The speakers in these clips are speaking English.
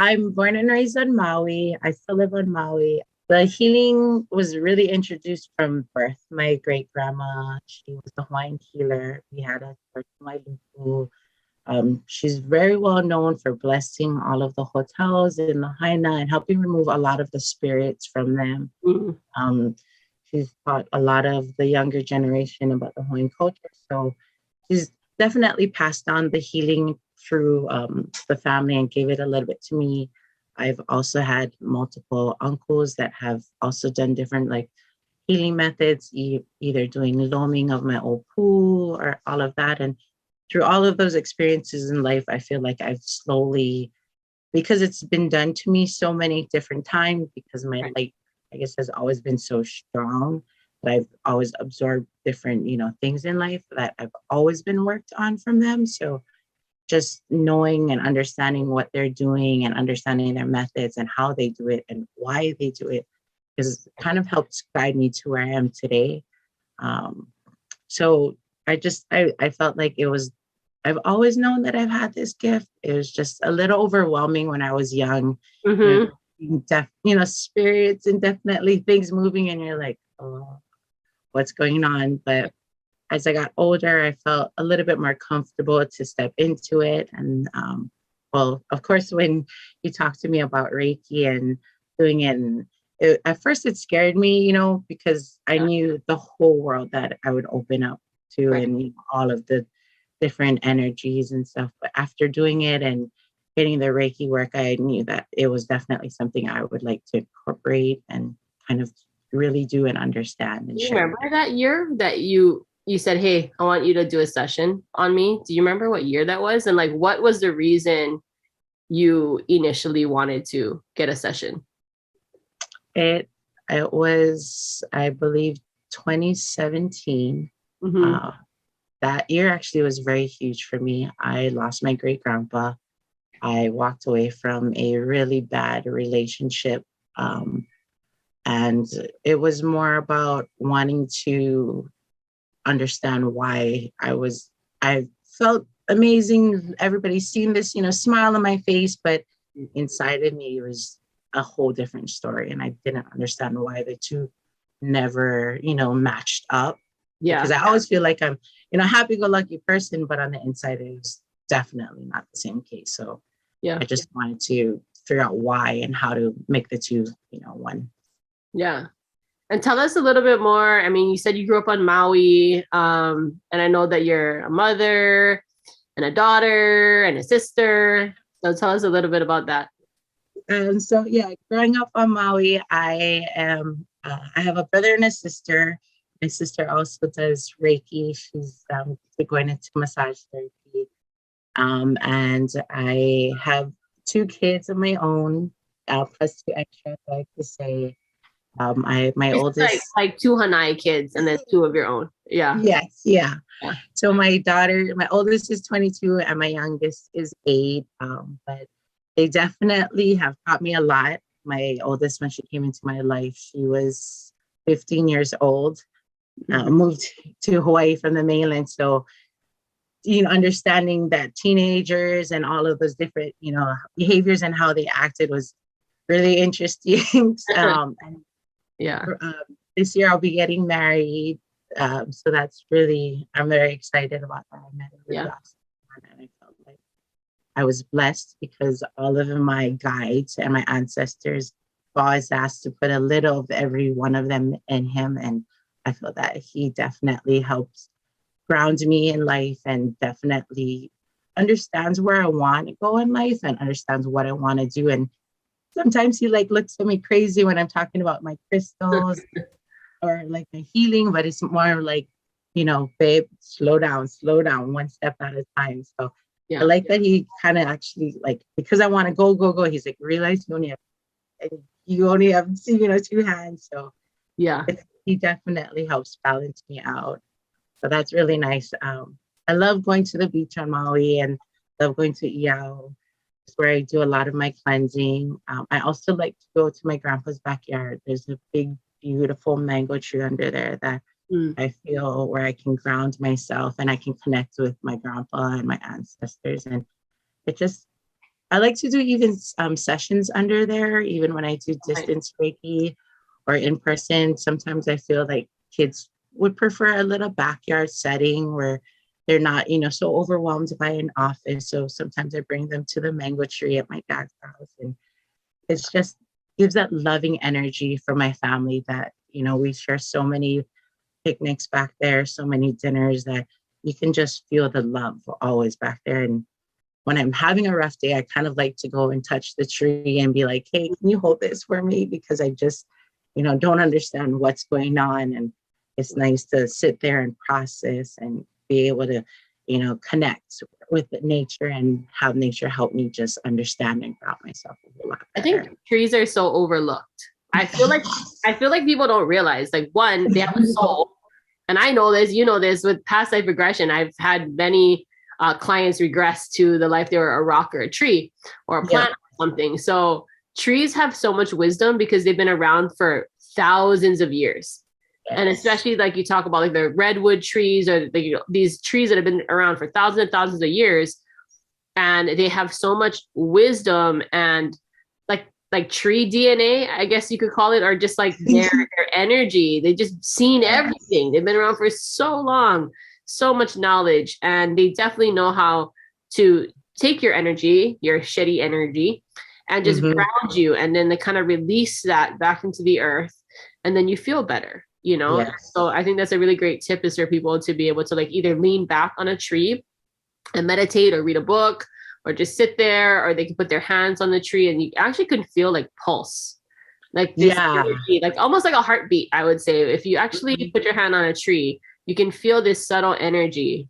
I'm born and raised on Maui. I still live on Maui. The healing was really introduced from birth. My great grandma, she was the Hawaiian healer. We had a church in Wailuku. She's very well known for blessing all of the hotels in Lahaina and helping remove a lot of the spirits from them. Mhm. She's taught a lot of the younger generation about the Hawaiian culture. So she's definitely passed on the healing through the family and gave it a little bit to me. I've also had multiple uncles that have also done different like healing methods, either doing loaming of my old pool or all of that. And through all of those experiences in life, I feel like I've slowly, because it's been done to me so many different times, because my light, I guess, has always been so strong that I've always absorbed different, things in life that I've always been worked on from them. So just knowing and understanding what they're doing and understanding their methods and how they do it and why they do it is kind of helped guide me to where I am today. So I felt like I've always known that I've had this gift. It was just a little overwhelming when I was young. Spirits and definitely things moving, and you're like, oh, what's going on? But as I got older, I felt a little bit more comfortable to step into it. And well, of course, when you talked to me about Reiki and doing it, and at first it scared me, because I knew the whole world that I would open up to, and all of the different energies and stuff. But after doing it and getting the Reiki work, I knew that it was definitely something I would like to incorporate and kind of really do and understand and Do you share. remember that year that you said, hey, I want you to do a session on me? Do you remember what year that was? And like, what was the reason you initially wanted to get a session? It was, I believe, 2017. That year actually was very huge for me. I lost my great grandpa. I walked away from a really bad relationship. And it was more about wanting to understand why I felt amazing. Everybody's seen this, smile on my face, but inside of me, it was a whole different story. And I didn't understand why the two never, matched up. Yeah. Because I always feel like I'm, happy-go-lucky person, but on the inside, it was definitely not the same case. So yeah, I just wanted to figure out why and how to make the two, one. Yeah. And tell us a little bit more. I mean, you said you grew up on Maui, and I know that you're a mother and a daughter and a sister. So tell us a little bit about that. So yeah, growing up on Maui, I have a brother and a sister. My sister also does Reiki. She's going into massage therapy. And I have 2 kids of my own, plus 2 extra, I like to say. My it's oldest, like 2 Hanai kids and then 2 of your own. Yeah. Yes. Yeah. So my oldest is 22 and my youngest is 8. But they definitely have taught me a lot. My oldest, when she came into my life, she was 15 years old, moved to Hawaii from the mainland. So, understanding that teenagers and all of those different, behaviors and how they acted was really interesting. This year I'll be getting married. So that's really, I'm very excited about that. I met a really awesome man, and I felt like I was blessed because all of my guides and my ancestors have always asked to put a little of every one of them in him. And I feel that he definitely helps ground me in life and definitely understands where I want to go in life and understands what I want to do. And sometimes he looks at me crazy when I'm talking about my crystals or like my healing, but it's more like, babe, slow down, one step at a time. So I like that he kind of actually because I want to go. He's like, realize you only have 2 hands. So he definitely helps balance me out. So that's really nice. I love going to the beach on Maui and love going to Iao. It's where I do a lot of my cleansing. I also like to go to my grandpa's backyard. There's a big, beautiful mango tree under there that I feel where I can ground myself and I can connect with my grandpa and my ancestors. And it just, I like to do even sessions under there, even when I do distance Reiki or in person. Sometimes I feel like kids would prefer a little backyard setting where they're not, so overwhelmed by an office. So sometimes I bring them to the mango tree at my dad's house, and it's just gives that loving energy for my family that, we share so many picnics back there, so many dinners that you can just feel the love always back there. And when I'm having a rough day, I kind of like to go and touch the tree and be like, hey, can you hold this for me? Because I just, don't understand what's going on. And it's nice to sit there and process and be able to, connect with nature and have nature help me just understand and ground myself a whole lot better. I think trees are so overlooked. I feel like people don't realize, like, one, they have a soul. And I know this, this with past life regression. I've had many clients regress to the life they were a rock or a tree or a plant or something. So trees have so much wisdom because they've been around for thousands of years. Yes. And especially like you talk about like the redwood trees or these trees that have been around for thousands and thousands of years. And they have so much wisdom and like tree DNA, I guess you could call it, or just like their energy. They just seen everything. They've been around for so long, so much knowledge, and they definitely know how to take your energy, your shitty energy, and just ground you. And then they kind of release that back into the earth, and then you feel better, Yes. So I think that's a really great tip is for people to be able to like either lean back on a tree and meditate or read a book, or just sit there, or they can put their hands on the tree and you actually can feel like pulse, like this energy, like almost like a heartbeat. I would say if you actually put your hand on a tree, you can feel this subtle energy,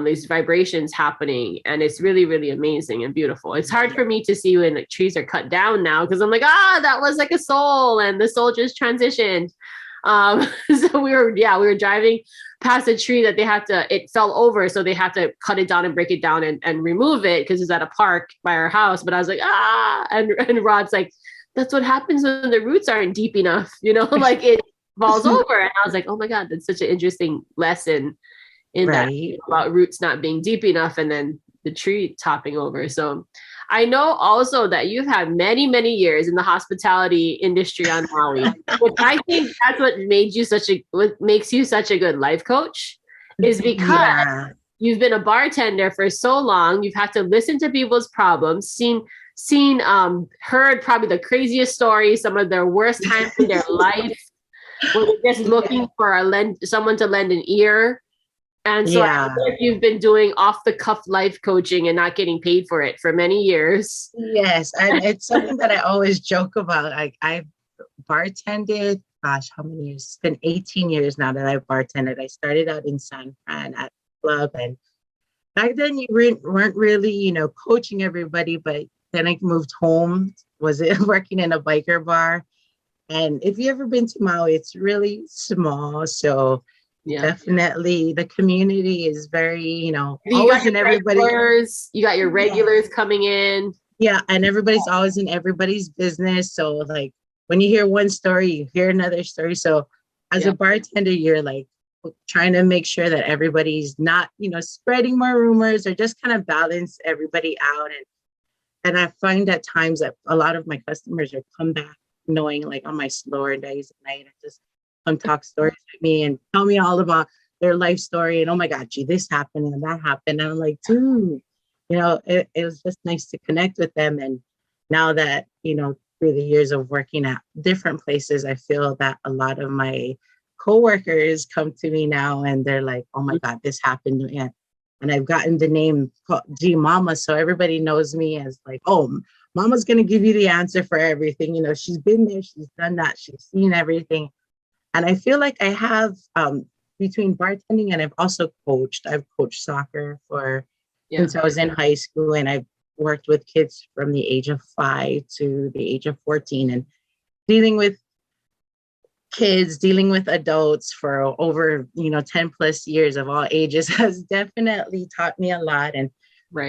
these vibrations happening. And it's really, really amazing and beautiful. It's hard for me to see when like, trees are cut down now, because I'm like, that was like a soul and the soul just transitioned. So we were driving past a tree that it fell over. So they had to cut it down and break it down and remove it because it's at a park by our house. But I was like, and Rod's like, that's what happens when the roots aren't deep enough, like it falls over. And I was like, oh my God, that's such an interesting lesson in that about roots not being deep enough and then the tree topping over. So I know also that you've had many, many years in the hospitality industry on Maui, which I think that's what makes you such a good life coach, is because you've been a bartender for so long. You've had to listen to people's problems, heard probably the craziest stories, some of their worst times in their life, where they're just looking for someone to lend an ear. And so I feel like you've been doing off the cuff life coaching and not getting paid for it for many years. Yes. And it's something that I always joke about. I've bartended, gosh, how many years? It's been 18 years now that I've bartended. I started out in San Fran at a club. And back then you weren't really, coaching everybody, but then I moved home, working in a biker bar. And if you've ever been to Maui, it's really small. So definitely the community is very, always in everybody. You got your regulars coming in. Yeah. And everybody's always in everybody's business. So like when you hear one story, you hear another story. So as a bartender, you're like trying to make sure that everybody's not, spreading more rumors or just kind of balance everybody out. And I find at times that a lot of my customers are come back knowing like on my slower days at night and just come talk stories with me and tell me all about their life story. And oh my God, gee, this happened and that happened. And I'm like, dude, it was just nice to connect with them. And now that, through the years of working at different places, I feel that a lot of my coworkers come to me now and they're like, oh my God, this happened. And I've gotten the name G Mama. So everybody knows me as like, oh, Mama's going to give you the answer for everything. She's been there, she's done that, she's seen everything. And I feel like I have, between bartending and I've also coached. I've coached soccer since I was in high school, and I've worked with kids from the age of 5 to the age of 14, and dealing with kids, dealing with adults for over, 10 plus years of all ages has definitely taught me a lot and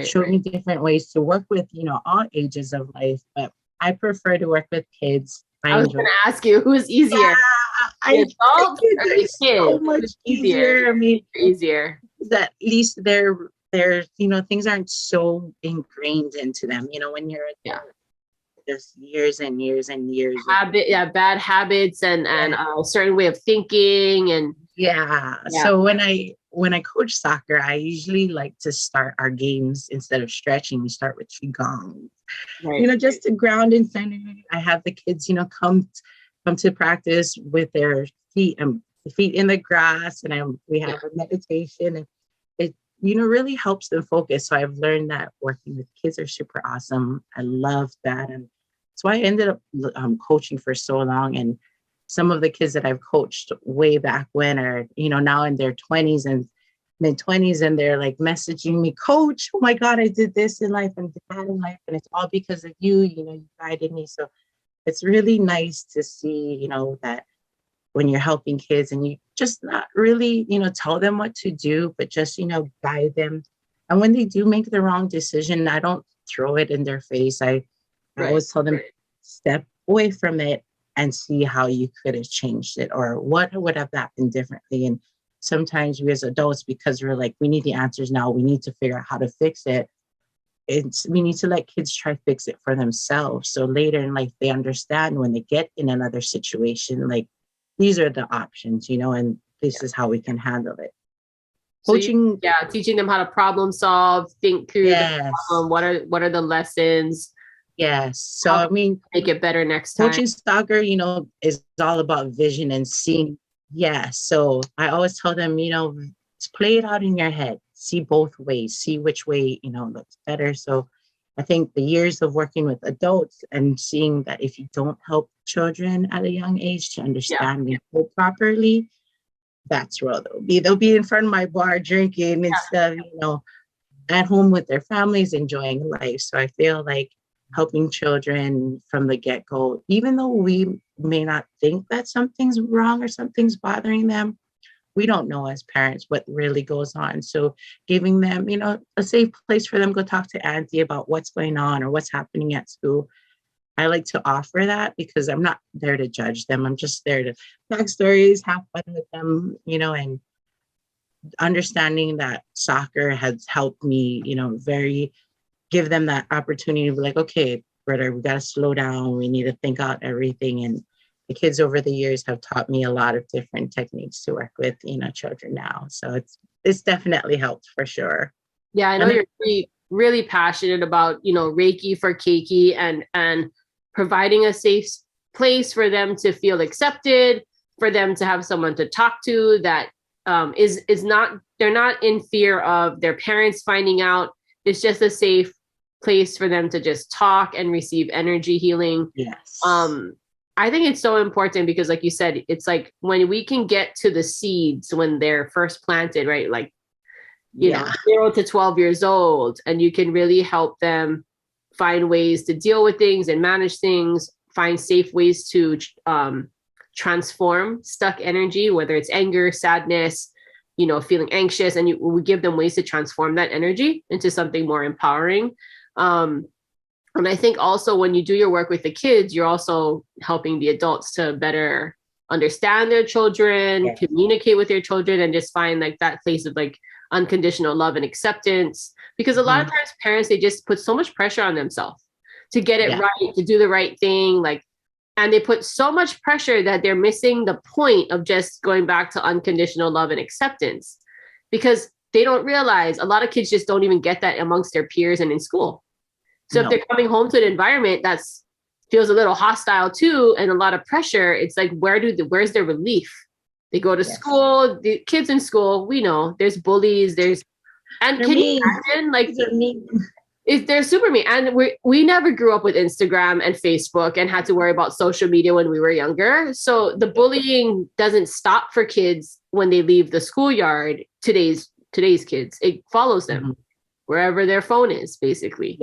showed me different ways to work with, all ages of life. But I prefer to work with kids. I was going to ask you, who's easier? Yeah, I adult think it's so much easier. I mean, easier. At least they're there's, things aren't so ingrained into them, when you're just years and years and years bad habits and a certain way of thinking. And so when I coach soccer, I usually like to start our games, instead of stretching, we start with qigong, just to ground and center. I have the kids come to practice with their feet in the grass, and we have a meditation, and it really helps them focus. So I've learned that working with kids are super awesome. I love that, and that's why I ended up coaching for so long. And some of the kids that I've coached way back when are, now in their 20s and mid-20s, and they're like messaging me, "Coach, oh my God, I did this in life and that in life, and it's all because of you. You guided me." So it's really nice to see, that when you're helping kids and you just not really, tell them what to do, but just, guide them. And when they do make the wrong decision, I don't throw it in their face. I always tell them, step away from it and see how you could have changed it, or what would have happened differently. And sometimes we as adults, because we're like, we need the answers now, we need to figure out how to fix it. We need to let kids try to fix it for themselves. So later in life, they understand when they get in another situation, like, these are the options, and this is how we can handle it. So coaching, teaching them how to problem solve, think through the problem. What are the lessons? Yes. So make it better next time. Coaching soccer, is all about vision and seeing. Yeah. So I always tell them, play it out in your head, see both ways, see which way, looks better. So I think the years of working with adults and seeing that if you don't help children at a young age to understand and cope properly, that's where they'll be in front of my bar drinking instead of, at home with their families enjoying life. So I feel like helping children from the get-go, even though we may not think that something's wrong or something's bothering them, we don't know as parents what really goes on. So giving them, a safe place for them to go talk to auntie about what's going on or what's happening at school. I like to offer that because I'm not there to judge them. I'm just there to talk stories, have fun with them, and understanding that soccer has helped me, give them that opportunity to be like, okay, brother, we got to slow down. We need to think out everything. And the kids over the years have taught me a lot of different techniques to work with, children now. So it's definitely helped for sure. Yeah, I know you're really, really passionate about, Reiki for Keiki and providing a safe place for them to feel accepted, for them to have someone to talk to that is not, they're not in fear of their parents finding out. It's just a safe place for them to just talk and receive energy healing. Yes. I think it's so important because, like you said, it's like when we can get to the seeds when they're first planted, right? Like, 0 to 12 years old, and you can really help them find ways to deal with things and manage things, find safe ways to transform stuck energy, whether it's anger, sadness, feeling anxious, and we give them ways to transform that energy into something more empowering. And I think also when you do your work with the kids, you're also helping the adults to better understand their children, communicate with their children, and just find like that place of like unconditional love and acceptance. Because a lot of times parents, they just put so much pressure on themselves to get it right, to do the right thing. And they put so much pressure that they're missing the point of just going back to unconditional love and acceptance, because they don't realize a lot of kids just don't even get that amongst their peers and in school. So if they're coming home to an environment that's feels a little hostile too, and a lot of pressure, it's like, where's their relief? They go to school, the kids in school, we know there's bullies, and can you imagine, like, they're super mean. And we never grew up with Instagram and Facebook and had to worry about social media when we were younger. So the bullying doesn't stop for kids when they leave the schoolyard. Today's kids, it follows them wherever their phone is, basically,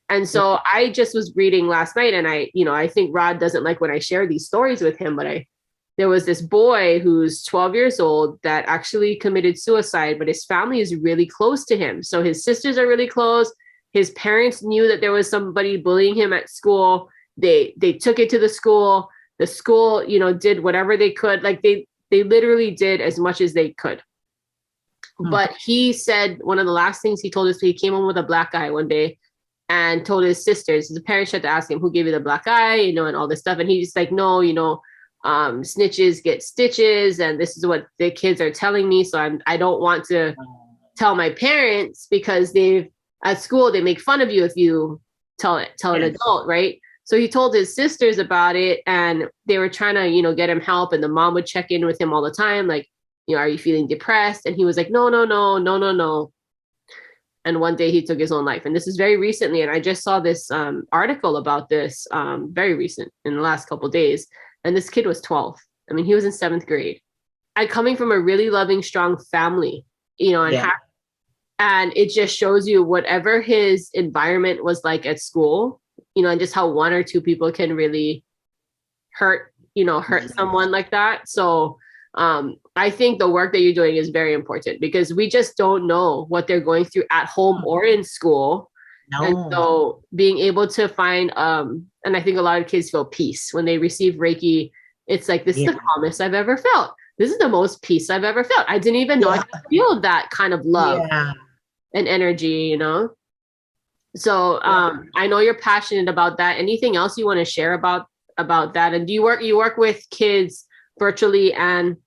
And so I just was reading last night, and I think Rod doesn't like when I share these stories with him, but there was this boy who's 12 years old that actually committed suicide, but his family is really close to him. So his sisters are really close. His parents knew that there was somebody bullying him at school. They took it to the school. The school, did whatever they could. Like they literally did as much as they could. But he said one of the last things he told us, he came home with a black eye one day and told his sisters, the parents had to ask him, who gave you the black eye, and all this stuff. And he's like, no, snitches get stitches. And this is what the kids are telling me. So I don't want to tell my parents, because at school, they make fun of you if you tell an adult, right? So he told his sisters about it, and they were trying to, get him help. And the mom would check in with him all the time. Like, are you feeling depressed? And he was like, no. And one day he took his own life. And this is very recently. And I just saw this article about this, very recent, in the last couple of days. And this kid was 12. I mean, he was in 7th grade. Coming from a really loving, strong family, and it just shows you whatever his environment was like at school, and just how one or two people can really hurt someone like that. So I think the work that you're doing is very important, because we just don't know what they're going through at home or in school. No. And so being able to find, and I think a lot of kids feel peace when they receive Reiki. It's like, this is the calmest I've ever felt. This is the most peace I've ever felt. I didn't even know I could feel that kind of love and energy, So I know you're passionate about that. Anything else you want to share about that? And do you work with kids virtually and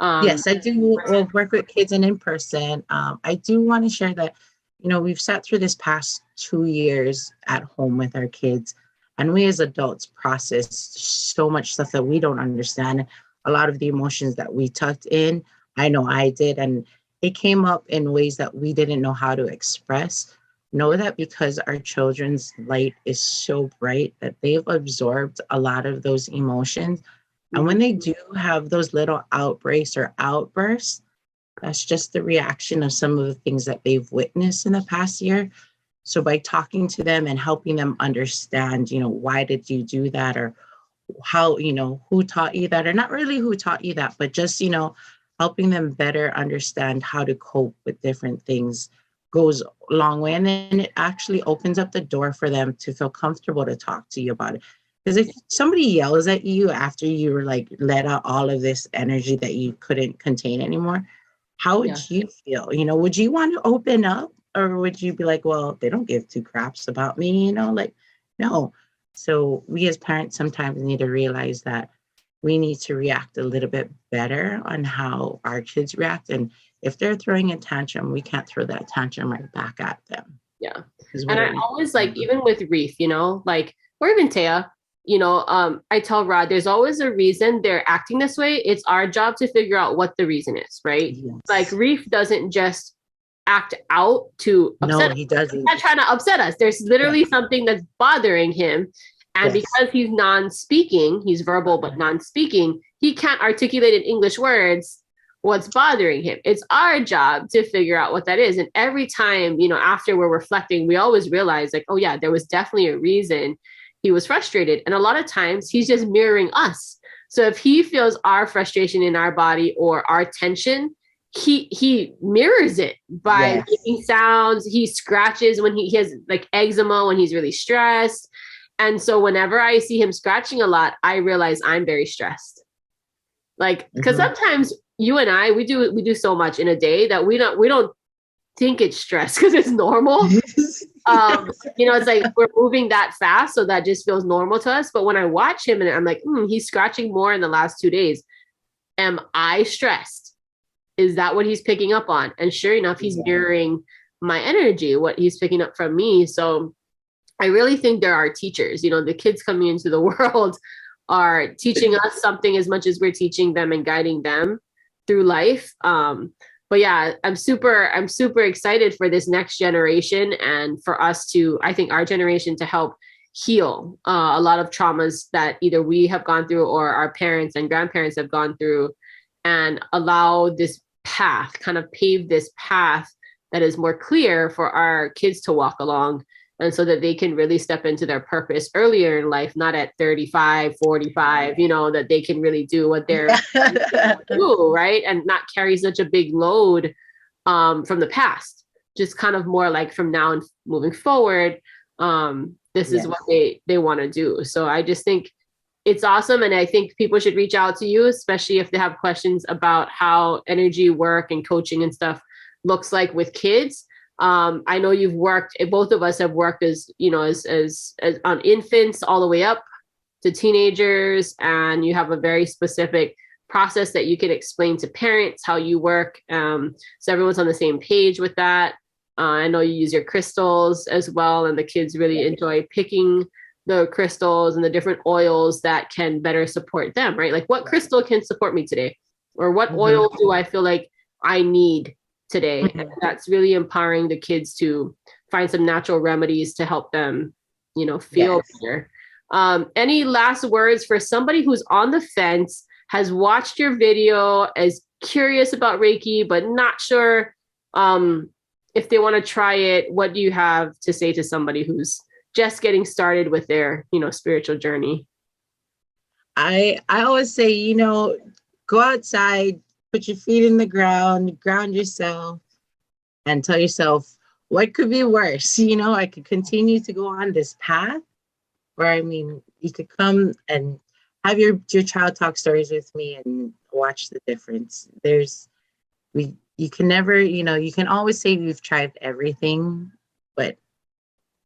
yes, I do work with kids and in person. I do want to share that, we've sat through this past 2 years at home with our kids, and we as adults process so much stuff that we don't understand. A lot of the emotions that we tucked in, I know I did, and it came up in ways that we didn't know how to express. Know that because our children's light is so bright that they've absorbed a lot of those emotions. And when they do have those little outbreaks or outbursts, that's just the reaction of some of the things that they've witnessed in the past year. So by talking to them and helping them understand, why did you do that, or how, who taught you that, or not really who taught you that, but just, helping them better understand how to cope with different things goes a long way. And then it actually opens up the door for them to feel comfortable to talk to you about it. Because if somebody yells at you after you were like let out all of this energy that you couldn't contain anymore, how would you feel? Would you want to open up, or would you be like, well, they don't give two craps about me, no. So we as parents sometimes need to realize that we need to react a little bit better on how our kids react. And if they're throwing a tantrum, we can't throw that tantrum right back at them. Yeah. And I always even with Reef, or even Taya, I tell Rod, there's always a reason they're acting this way. It's our job to figure out what the reason is, right? Yes. Like Reef doesn't just act out to upset us. He doesn't. He's not trying to upset us. There's literally something that's bothering him. And because he's non-speaking, he's verbal but non-speaking, he can't articulate in English words what's bothering him. It's our job to figure out what that is. And every time, after we're reflecting, we always realize like, oh yeah, there was definitely a reason he was frustrated. And a lot of times he's just mirroring us. So if he feels our frustration in our body or our tension, he mirrors it by making sounds. He scratches when he has like eczema, when he's really stressed. And so whenever I see him scratching a lot, I realize I'm very stressed. Like, because sometimes you and I, we do so much in a day that we don't think it's stress because it's normal. It's like we're moving that fast, so that just feels normal to us. But when I watch him and I'm like, he's scratching more in the last 2 days. Am I stressed? Is that what he's picking up on? And sure enough, he's mirroring my energy, what he's picking up from me. So I really think there are teachers, the kids coming into the world are teaching us something as much as we're teaching them and guiding them through life. But yeah, I'm super excited for this next generation and for us to, I think our generation to help heal a lot of traumas that either we have gone through or our parents and grandparents have gone through, and allow this path, kind of pave this path that is more clear for our kids to walk along. And so that they can really step into their purpose earlier in life, not at 35, 45, that they can really do what they're do, right? And not carry such a big load from the past, just kind of more like from now and moving forward. This is what they want to do. So I just think it's awesome. And I think people should reach out to you, especially if they have questions about how energy work and coaching and stuff looks like with kids. I know you've worked, both of us have worked as, you know, as on infants all the way up to teenagers, and you have a very specific process that you can explain to parents how you work. So everyone's on the same page with that. I know you use your crystals as well, and the kids really enjoy picking the crystals and the different oils that can better support them, right? Like, what crystal can support me today? Or what oil do I feel like I need today? And that's really empowering the kids to find some natural remedies to help them, you know, feel better. Any last words for somebody who's on the fence, has watched your video, is curious about Reiki, but not sure if they want to try it? What do you have to say to somebody who's just getting started with their, you know, spiritual journey? I always say, you know, go outside, put your feet in the ground, ground yourself, and tell yourself, what could be worse? You know, I could continue to go on this path, or I mean, you could come and have your child talk stories with me and watch the difference. You can never, you know, you can always say you've tried everything, but,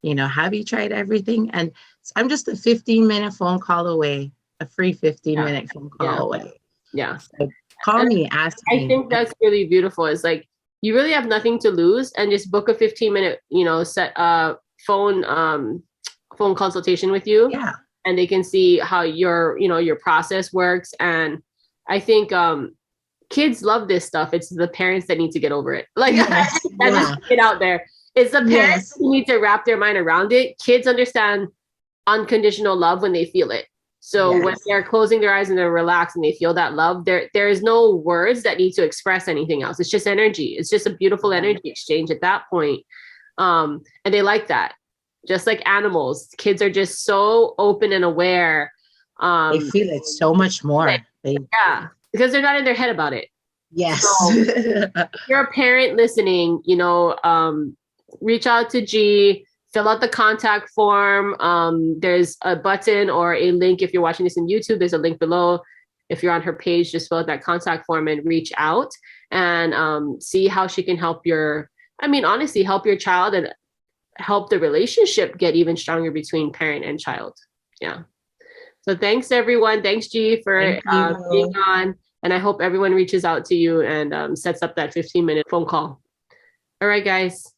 you know, have you tried everything? And I'm just a 15-minute phone call away, a free 15-minute phone call away. Yeah. So call me, ask me. I think that's really beautiful. It's like, you really have nothing to lose, and just book a 15-minute, you know, phone consultation with you. Yeah. And they can see how your, you know, your process works. And I think kids love this stuff. It's the parents that need to get over it. Like, get out there. It's the parents who need to wrap their mind around it. Kids understand unconditional love when they feel it. So when they're closing their eyes and they're relaxed and they feel that love, there is no words that need to express anything else. It's just energy. It's just a beautiful energy exchange at that point. And they like that. Just like animals, kids are just so open and aware. They feel it so much more. Because they're not in their head about it. Yes. So, if you're a parent listening, you know, reach out to G, fill out the contact form. There's a button or a link. If you're watching this in YouTube, there's a link below. If you're on her page, just fill out that contact form and reach out and see how she can help honestly, help your child and help the relationship get even stronger between parent and child. Yeah. So thanks, everyone. Thanks, G, for being on. And I hope everyone reaches out to you and sets up that 15-minute phone call. All right, guys.